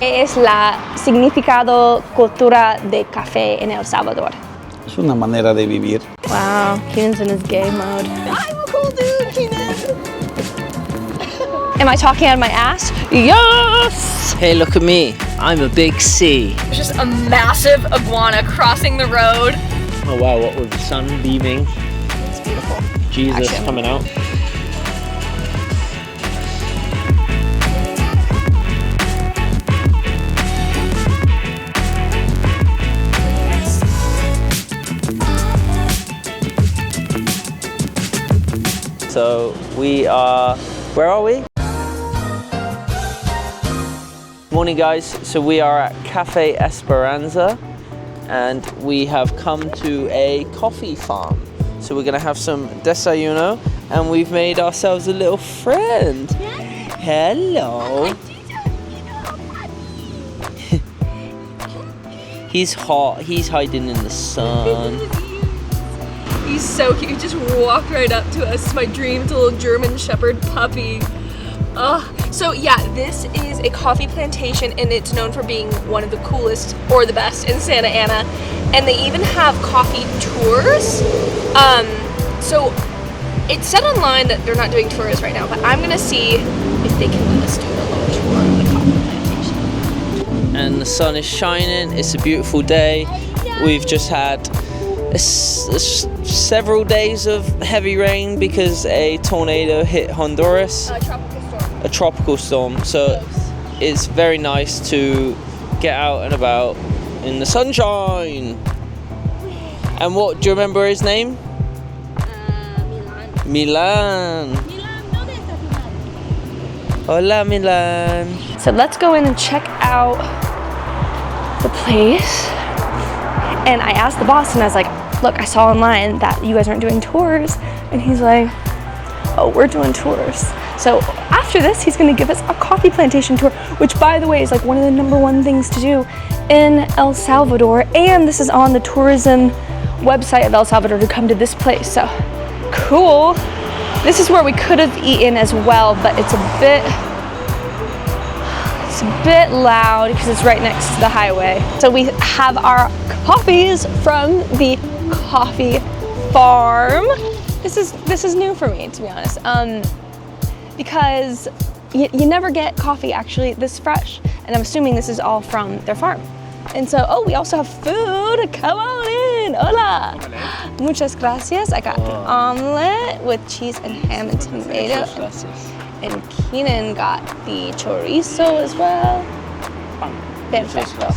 Es la significado cultura de café en El Salvador. Es una manera de vivir. Wow, Keenan's in his gay mode. I'm a cool dude, Keenan! Am I talking out of my ass? Yes! Hey, look at me. I'm a big C. It's just a massive iguana crossing the road. Oh wow, what with the sun beaming. It's beautiful. Jesus Actually, coming out. So we are, where are we? Morning guys, so we are at Café Esperanza and we have come to a coffee farm. So we're gonna have some desayuno and we've made ourselves a little friend. Hello. He's hot, he's hiding in the sun. He's so cute. He just walked right up to us. My dream little German Shepherd puppy. So yeah, this is a coffee plantation and it's known for being one of the coolest or the best in Santa Ana. And they even have coffee tours. So it said online that they're not doing tours right now, but I'm gonna see if they can let us do a little tour of the coffee plantation. And the sun is shining, it's a beautiful day. We've just had several days of heavy rain because a tornado hit Honduras. A tropical storm. So it's very nice to get out and about in the sunshine. And what, do you remember his name? Milan. Hola, Milan. So let's go in and check out the place. And I asked the boss and I was like, look, I saw online that you guys aren't doing tours. And he's like, oh, we're doing tours. So after this, he's gonna give us a coffee plantation tour, which by the way is like one of the #1 things to do in El Salvador. And this is on the tourism website of El Salvador to come to this place, so cool. This is where we could have eaten as well, but it's a bit loud because it's right next to the highway. So we have our coffees from the coffee farm. This is new for me, to be honest, because you never get coffee actually this fresh, and I'm assuming this is all from their farm. And so, oh, we also have food. Come on in. Hola. Muchas gracias. I got the omelet with cheese and ham and tomato. And Keenan got the chorizo as well. Perfecto.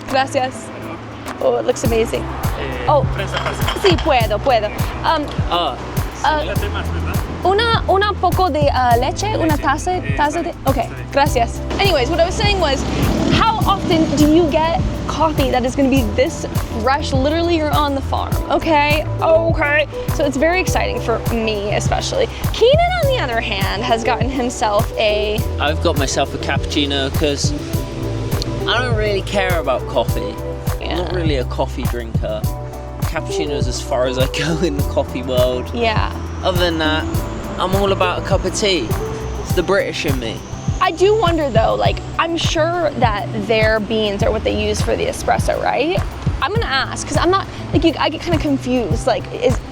Gracias. Oh, it looks amazing. Oh, sí, puedo. Una poco de leche, una taza de, okay, gracias. Anyways, what I was saying was, how often do you get coffee that is gonna be this fresh? Literally, you're on the farm, okay? So it's very exciting for me, especially. Keenan, on the other hand, has gotten himself I've got myself a cappuccino because I don't really care about coffee. Yeah. I'm not really a coffee drinker. Cappuccino is as far as I go in the coffee world. Yeah. Other than that, I'm all about a cup of tea. It's the British in me. I do wonder though, like, I'm sure that their beans are what they use for the espresso, right? I'm gonna ask, because I'm not, like, I get kind of confused. Like,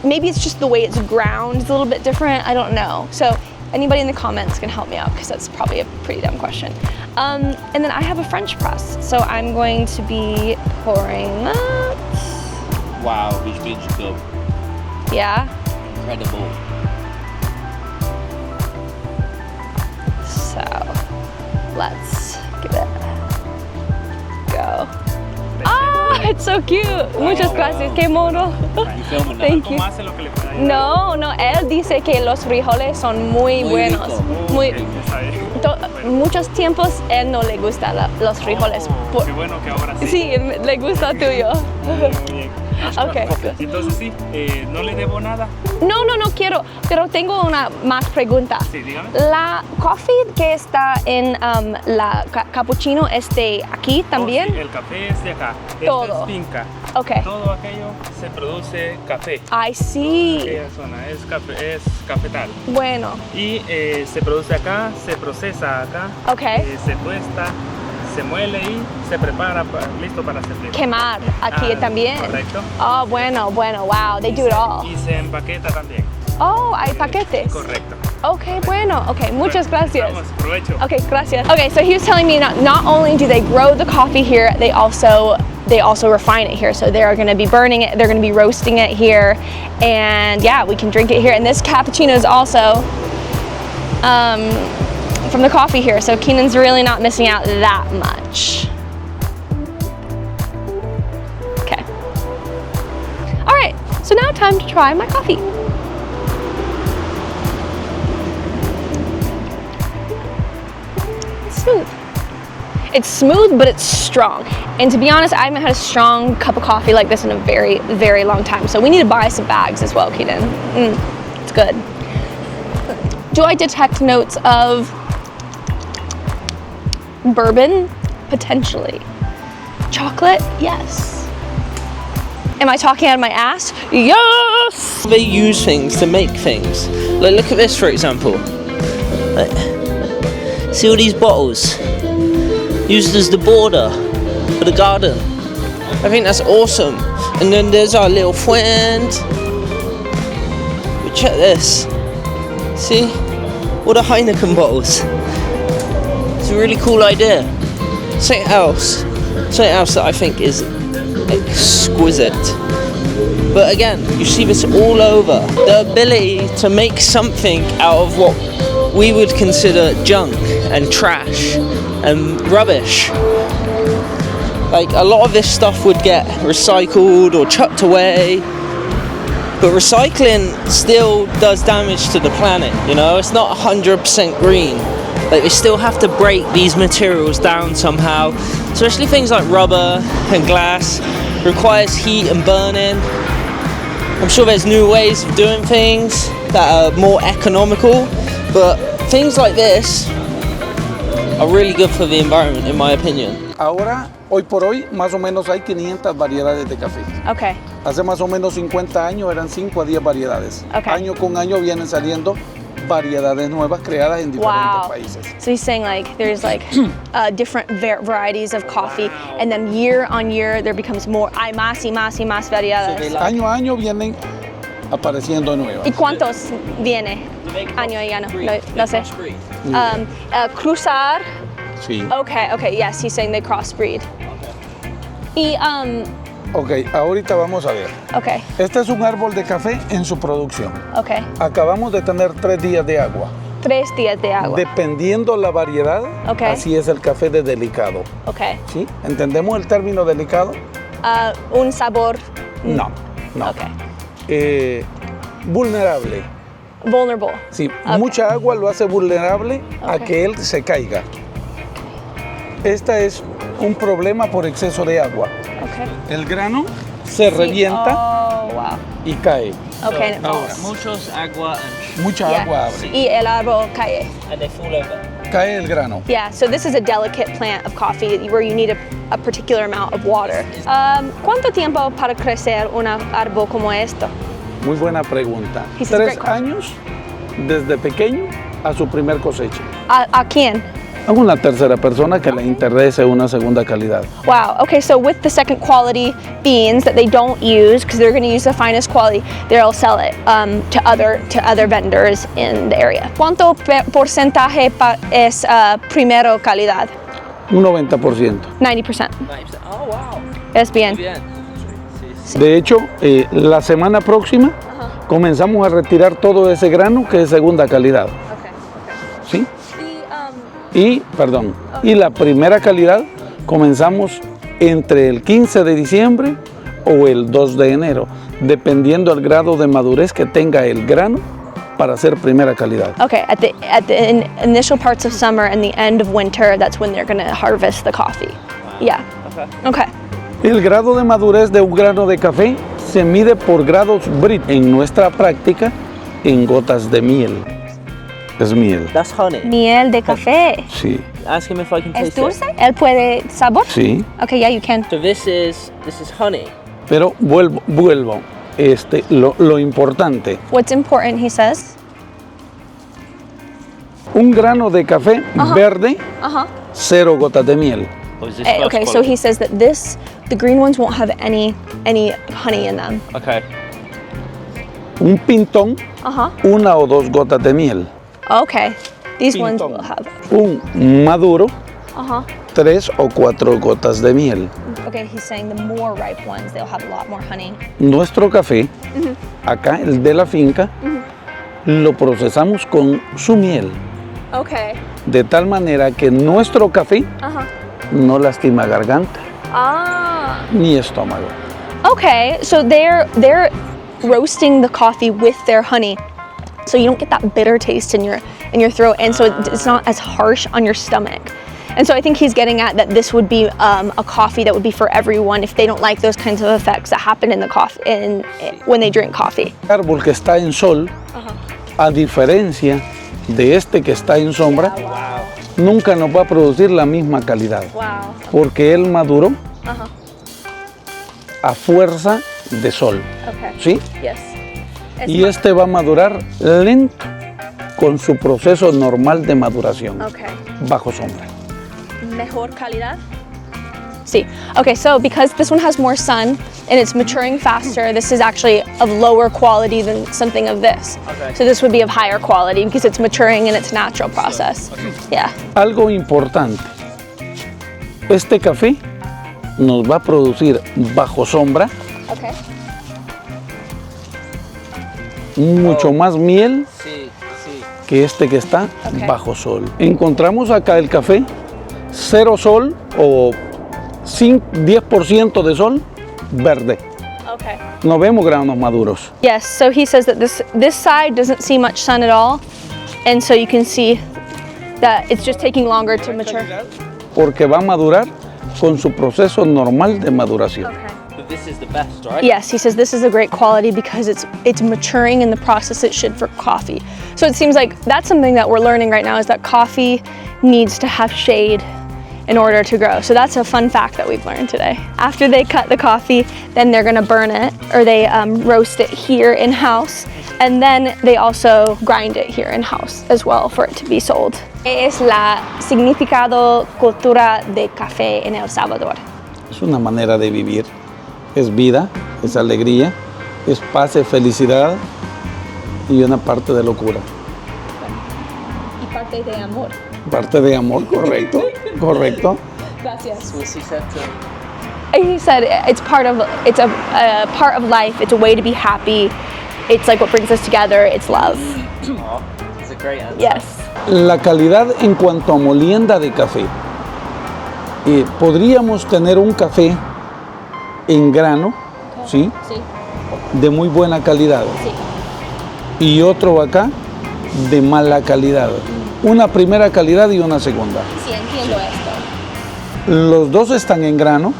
maybe it's just the way it's ground is a little bit different, I don't know. So anybody in the comments can help me out, because that's probably a pretty dumb question. And then I have a French press, so I'm going to be pouring that. Wow, these beans are good. Yeah? Incredible. So, let's give it a go. Ah, it's so cute. Muchas gracias. Qué mono. Thank you. No, él dice que los frijoles son muy buenos. Muchos tiempos él no le gusta los frijoles. Qué bueno que ahora sí. Sí, le gusta tuyo. Okay. Entonces sí, no le debo nada. No quiero, pero tengo una más pregunta. Sí, dígame. La coffee que está en la cappuccino es de aquí también. Oh, sí, el café es de acá. Todo. Esta es finca. Okay. Todo aquello se produce café. I see. Aquella zona es cafetal. Bueno. Y se produce acá, se procesa acá. Okay. Se tuesta, se muele y se prepara listo para servir. Quemar aquí también. Correcto. Oh, bueno, wow, they do it all. Y se empaqueta también. Oh, hay paquetes. Correcto. Okay, bueno. Okay, muchas gracias. Vamos, provecho. Okay, gracias. Okay, so he was telling me not only do they grow the coffee here, they also refine it here. So they're going to be burning it, they're going to be roasting it here, and yeah, we can drink it here. And this cappuccino is also from the coffee here. So Keenan's really not missing out that much. Okay. All right. So now time to try my coffee. Smooth. It's smooth, but it's strong. And to be honest, I haven't had a strong cup of coffee like this in a very, very long time. So we need to buy some bags as well, Keaton. It's good. Do I detect notes of bourbon? Potentially. Chocolate? Yes. Am I talking out of my ass? Yes! They use things to make things. Like, look at this, for example. See all these bottles used as the border for the garden. I think that's awesome. And then there's our little friend. But check this. See? All the Heineken bottles. It's a really cool idea. Something else that I think is exquisite. But again, you see this all over. The ability to make something out of what we would consider junk and trash and rubbish. Like, a lot of this stuff would get recycled or chucked away, but recycling still does damage to the planet, you know? It's not 100% green. Like, they still have to break these materials down somehow, especially things like rubber and glass. Requires heat and burning. I'm sure there's new ways of doing things that are more economical, but things like this are really good for the environment, in my opinion. Ahora, hoy por hoy, más o menos hay 500 variedades de café. Okay. Hace más o menos 50 años eran 5 a 10 variedades. Okay. Año con año vienen saliendo variedades nuevas creadas en diferentes países. So he's saying like there's like different varieties of coffee, and then year on year there becomes more. Hay más y más y más variedades. Año a año vienen apareciendo nuevas. ¿Y cuántos viene? Año y año, no sé. Cruzar. Sí. Okay, yes, he's saying they crossbreed. Y Ok, ahorita vamos a ver. okay, Este es un árbol de café en su producción. okay. Acabamos de tener 3 días de agua. 3 días de agua. Dependiendo la variedad, Ok. así es el café de delicado. Okay. ¿Sí? ¿Entendemos el término delicado? Un sabor. No. Okay. Vulnerable. Vulnerable. Sí, Ok. mucha agua lo hace vulnerable a Ok. que él se caiga. Este es un problema por exceso de agua. Okay. El grano se revienta Oh, wow. y cae. Okay, and it Ahora, falls. Muchos agua mucha Yeah. agua abre. Y el árbol cae. and they fall over. Cae el grano. Yeah, so this is a delicate plant of coffee where you need a particular amount of water. ¿Cuánto tiempo para crecer un árbol como esto? Muy buena pregunta. This is a 3 great question. años desde pequeño a su primer cosecha. ¿A quién? A una tercera persona que le interese una segunda calidad. Wow, okay, so with the second quality beans that they don't use, because they're going to use the finest quality, they'll sell it to other vendors in the area. ¿Cuánto porcentaje es primero calidad? Un 90%. 90%. Oh, wow. Es bien. Bien. De hecho, la semana próxima comenzamos a retirar todo ese grano que es segunda calidad. Okay. ¿Sí? Y la primera calidad comenzamos entre el 15 de diciembre o el 2 de enero, dependiendo del grado de madurez que tenga el grano para hacer primera calidad. Okay, at the initial parts of summer and the end of winter, that's when they're going to harvest the coffee. Yeah. Okay. El grado de madurez de un grano de café se mide por grados Brit. En nuestra práctica, en gotas de miel. Es miel. That's honey. Miel de café. Sí. Ask him if I can ¿Es taste dulce? it. ¿Él puede sabor? Sí. Okay, yeah, you can. So this is honey. Pero vuelvo. Lo importante, What's important, he says? un grano de café verde, 0 gotas de miel. Or is this first Okay, so quality? he says that the green ones won't have any honey in them. Okay. Un pintón, Uh-huh. una o dos gotas de miel. Okay. These ones Pintón. will have. Un maduro, Uh-huh. 3 o 4 gotas de miel. Okay, he's saying the more ripe ones, they'll have a lot more honey. Nuestro café, acá el de la finca, lo procesamos con su miel, Okay. de tal manera que nuestro café Uh-huh. no lastima garganta Ah. ni estómago. Okay, so they're roasting the coffee with their honey, so you don't get that bitter taste in your throat, and so it's not as harsh on your stomach. And so I think he's getting at that this would be a coffee that would be for everyone if they don't like those kinds of effects that happen in the coffee when they drink coffee. El árbol que está en sol, a diferencia de este que está en sombra, nunca nos va a producir la misma calidad, Wow. porque él maduró a fuerza de sol, Okay. ¿sí? Yes. Y este va a madurar lento con su proceso normal de maduración, Okay. bajo sombra. Mejor calidad? Sí. Okay, so because this one has more sun and it's maturing faster, this is actually of lower quality than something of this. Okay. So this would be of higher quality because it's maturing in its natural process. Yeah. Algo importante, este café nos va a producir bajo sombra Okay. mucho más miel Sí, sí. que este que está Ok. bajo sol. Encontramos acá el café, 0 sol o 10% de sol, verde. Okay. No vemos granos maduros. Yes, so he says that this side doesn't see much sun at all, and so you can see that it's just taking longer to mature. Porque va a madurar con su proceso normal de maduración. But this is the best, right? Yes, he says this is a great quality because it's maturing in the process it should for coffee. So it seems like that's something that we're learning right now is that coffee needs to have shade in order to grow. So that's a fun fact that we've learned today. After they cut the coffee, then they're gonna burn it or they roast it here in-house. And then they also grind it here in-house as well for it to be sold. Es la significado cultura de café en El Salvador. Es una manera de vivir, es vida, es alegría, es paz, es felicidad y una parte de locura. Y parte de amor. Parte de amor, correcto, correcto. Gracias. What's he said to He said it's a part of life. It's a way to be happy. It's like what brings us together. It's love. Oh, it's a great answer. Yes. La calidad en cuanto a molienda de café. Podríamos tener un café en grano, ¿sí? Sí. De muy buena calidad. Sí. Y otro acá de mala calidad. Una primera calidad y una segunda. Sí, entiendo esto. Los dos están en grano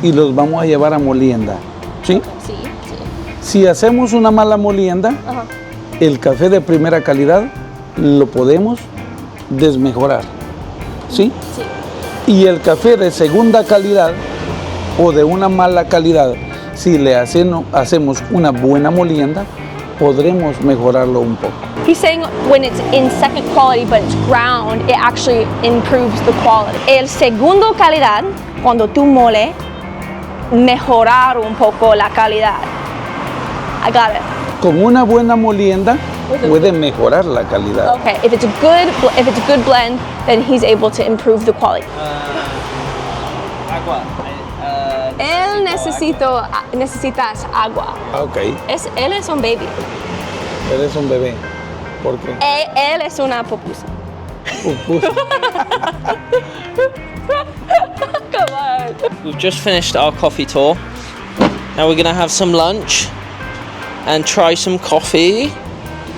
y los vamos a llevar a molienda, ¿sí? Sí. Sí. Si hacemos una mala molienda, Ajá. el café de primera calidad lo podemos desmejorar, ¿sí? Sí. Y el café de segunda calidad o de una mala calidad, si le hacemos una buena molienda, podremos mejorarlo un poco. He's saying when it's in second quality but it's ground, it actually improves the quality. El segundo calidad, cuando tú mole, mejorar un poco la calidad. I got it. Con una buena molienda puede mejorar la calidad. Okay, if it's a good blend, then he's able to improve the quality. Agua. Él necesitas agua. Ok, Él es un baby. eres un bebé. ¿Por qué? Él es una pupusa. Pupusa. Come on. We've just finished our coffee tour. Now we're gonna have some lunch and try some coffee.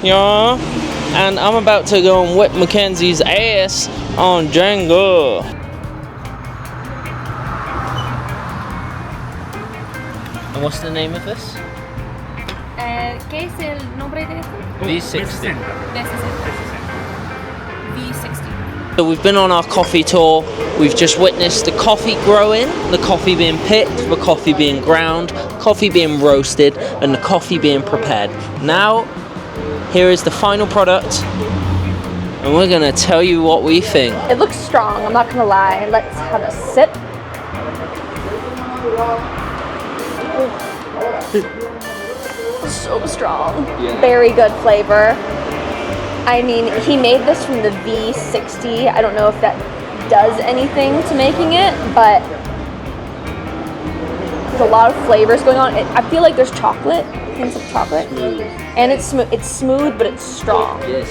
Yeah. And I'm about to go and whip Mackenzie's ass on Django. And what's the name of this? ¿Qué es el nombre de esto? V60. V60. So we've been on our coffee tour. We've just witnessed the coffee growing, the coffee being picked, the coffee being ground, coffee being roasted, and the coffee being prepared. Now, here is the final product. and we're gonna tell you what we think. It looks strong, I'm not gonna lie. Let's have a sip. So strong. Yeah. Very good flavor. I mean, he made this from the V60. I don't know if that does anything to making it, but there's a lot of flavors going on. I feel like there's chocolate, hints of chocolate, and it's smooth, but it's strong. Yes.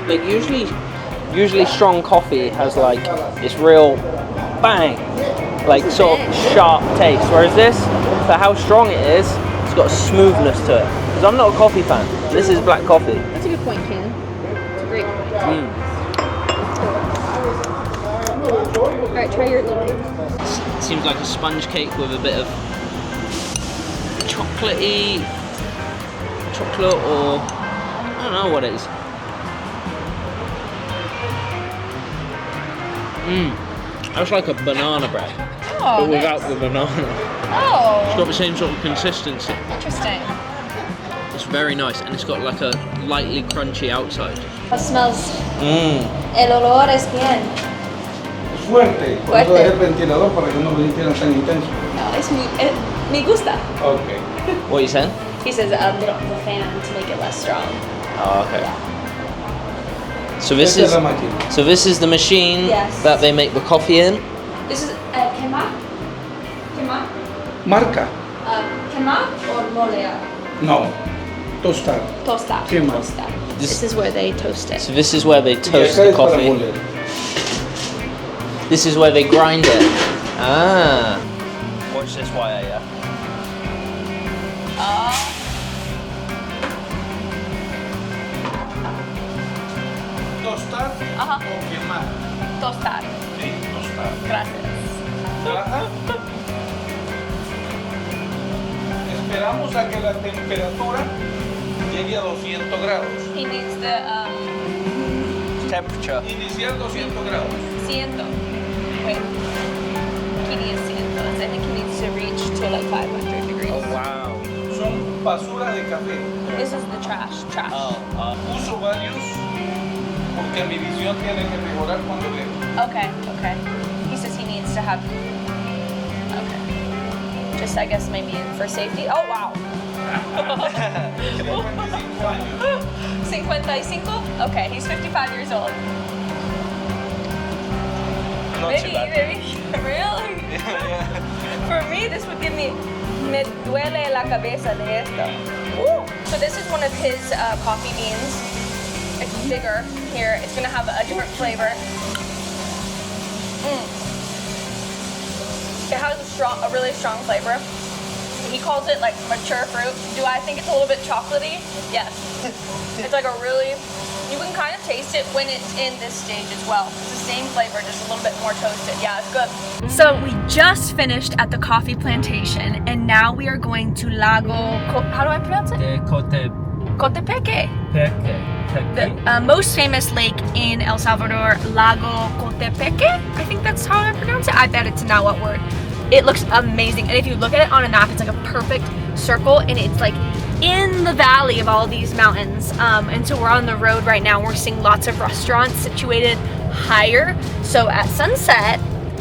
Like usually strong coffee has like this real bang, like sort of sharp taste. Whereas this, for how strong it is, it's got a smoothness to it. Because I'm not a coffee fan. This is black coffee. That's a good point, Ken. It's a great point. All right, try your little. Seems like a sponge cake with a bit of chocolate or I don't know what it is. That's like a banana bread, but without the banana. It's got the same sort of consistency. Interesting. It's very nice, and it's got like a lightly crunchy outside. It smells. El olor es bien. Fuerte. Por eso dejé el ventilador para que no lo sintieran tan intenso. No, es me gusta. Okay. What are you saying? He says the fan to make it less strong. Oh, okay. So this is the machine Yes. that they make the coffee in. This is quema? Quema? Marca. Quema or molea? No. Tostar. Tostar. Quema. Tostar. This is where they toast it. So this is where they Y toast acá the es para coffee. moler. This is where they grind it. Ah. Watch this wire, yeah. Tostar o quemar. Tostar. Sí, tostar. Gracias. Ajá. Esperamos a que la temperatura llegue a 200 grados. He needs the Temperature. Iniciar 200 grados. ciento. Wait. He needs ciento. I think he needs to reach to like 500 degrees. Oh wow. Son basura de café. This is the trash. Uso varios porque mi visión tiene que mejorar cuando leo. Okay. He says he needs to have. Okay. Just I guess maybe for safety. Oh wow. 25 años. 55? Okay, he's 55 years old. Not too bad. Maybe. Really? For me, this would give me. Me duele la cabeza de esto. So this is one of his coffee beans. It's bigger here. It's gonna have a different flavor. It has a really strong flavor. He calls it like mature fruit. Do I think it's a little bit chocolatey? Yes. It's like a really, you can kind of taste it when it's in this stage as well. It's the same flavor, just a little bit more toasted. Yeah, it's good. So we just finished at the coffee plantation, and now we are going to Lago, how do I pronounce it? Coatepeque. The most famous lake in El Salvador, Lago Coatepeque. I think that's how I pronounce it. I bet it's not what word. It looks amazing, and if you look at it on a map, it's like a perfect circle, and it's like in the valley of all these mountains. And so we're on the road right now. We're seeing lots of restaurants situated higher. So at sunset,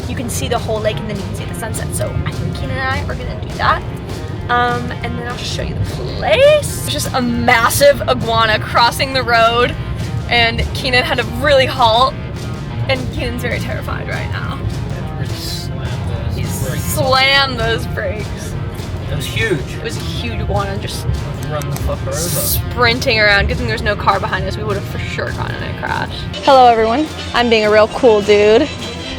you can see the whole lake, and then you can see the sunset. So I think Keenan and I are gonna do that. And then I'll just show you the place. There's just a massive iguana crossing the road, and Keenan had to really halt, and Keenan's very terrified right now. Slam those brakes. It was huge. It was a huge iguana just Run the fucker over. sprinting around. Good thing there's no car behind us. We would have for sure gotten in a crash. Hello everyone. I'm being a real cool dude,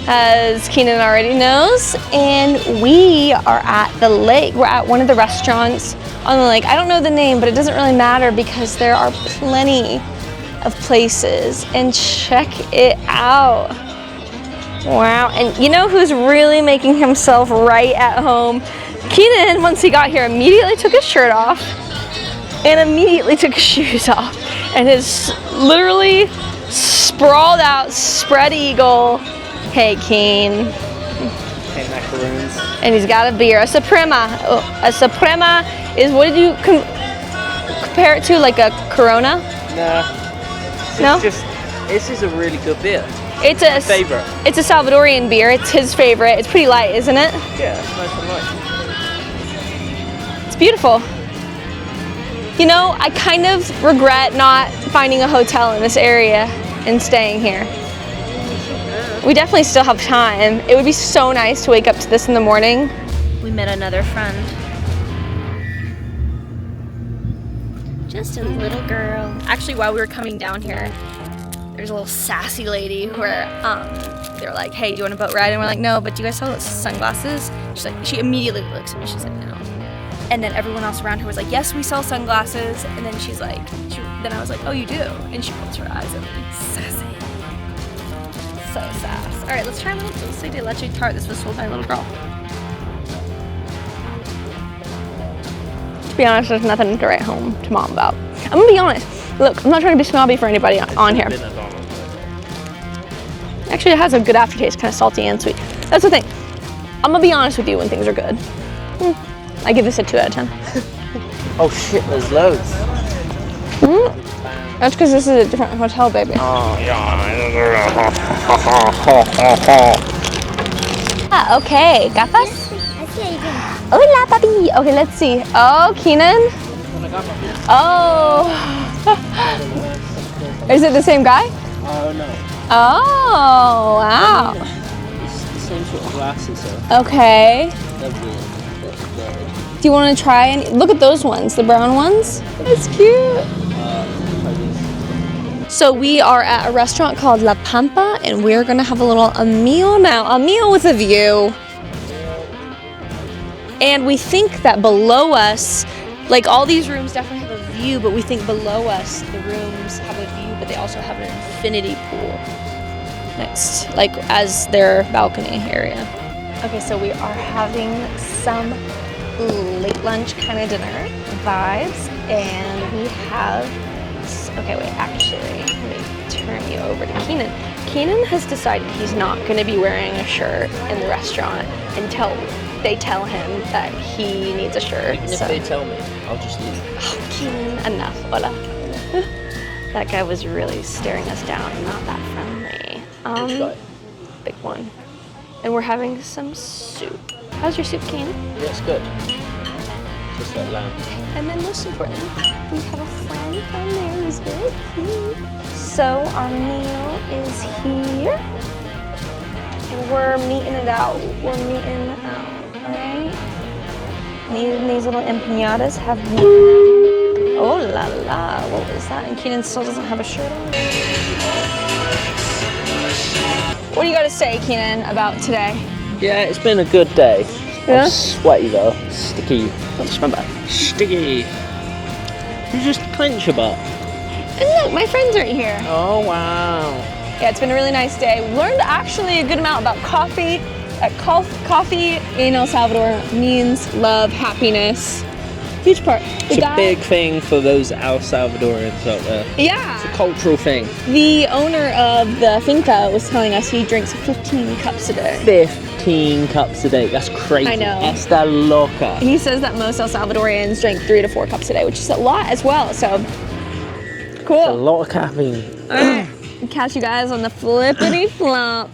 as Keenan already knows, and we are at the lake. We're at one of the restaurants on the lake. I don't know the name, but it doesn't really matter because there are plenty of places, and check it out. Wow, and you know who's really making himself right at home? Keenan, once he got here, immediately took his shirt off and immediately took his shoes off and is literally sprawled out, spread eagle. Hey, Keen. Hey, macaroons. And he's got a beer, a Suprema. A Suprema is, what did you compare it to, like a Corona? Nah. No? It's just This is a really good beer. It's a Favorite. It's a Salvadorian beer. It's his favorite. It's pretty light, isn't it? Yeah, it's nice and light. It's beautiful. You know, I kind of regret not finding a hotel in this area and staying here. We definitely still have time. It would be so nice to wake up to this in the morning. We met another friend. Just a little girl. Actually, while we were coming down here, there's a little sassy lady where they were like, hey, do you want a boat ride? And we're like, no, but do you guys sell sunglasses? She immediately looks at me, she's like, no. And then everyone else around her was like, yes, we sell sunglasses. And then she's like, then I was like, oh, you do? And she rolls her eyes at me. Sassy. So sass. All right, let's try a little dulce de leche tart. This was sold by a little girl. To be honest, there's nothing to write home to mom about. I'm gonna be honest. Look, I'm not trying to be snobby for anybody on here. Actually, it has a good aftertaste, kind of salty and sweet. That's the thing. I'm gonna be honest with you when things are good. I give this a 2 out of 10. Oh shit, there's loads. That's because this is a different hotel, baby. Okay, gafas? Hola, papi. Okay, let's see. Oh, Keenan. Oh. Is it the same guy? Oh no. Oh, wow. It's the same sort of glasses, so Okay. they're weird. Do you want to try and look at those ones, the brown ones? That's cute. So we are at a restaurant called La Pampa, and we're gonna have a meal now. A meal with a view. And we think that below us, like all these rooms definitely have a view, but we think below us the rooms have a view, but they also have an infinity pool next, like as their balcony area. Okay, so we are having some late lunch kind of dinner vibes, and we have, okay, wait, actually, let me turn you over to Keenan. Keenan has decided he's not going to be wearing a shirt in the restaurant until they tell him that he needs a shirt. Even if they tell me, I'll just leave. Oh, Keenan, enough, hola. That guy was really staring us down, not that friendly. Which guy? Big one. And we're having some soup. How's your soup, Keenan? Yeah, it's good. Just like lamb. And then most importantly, we have a friend down there who's very cute. So our meal is here. And we're meeting it out. We're meeting it out, alright? These little empanadas have meat. Oh la la, what was that? And Keenan still doesn't have a shirt on. What do you got to say, Keenan, about today? Yeah, it's been a good day. Yeah? I'm sweaty though. Sticky. That's my bad. Sticky. You just clench your butt. And look, my friend's right here. Oh wow. Yeah, it's been a really nice day. We learned actually a good amount about coffee. Coffee in El Salvador means love, happiness. Huge part. It's a big thing for those El Salvadorians out there. Yeah. It's a cultural thing. The owner of the finca was telling us he drinks 15 cups a day. 15 cups a day. That's crazy. I know. Está loca. He says that most El Salvadorians drink 3 to 4 cups a day, which is a lot as well. So cool. A lot of caffeine. All right. Catch you guys on the flippity flop.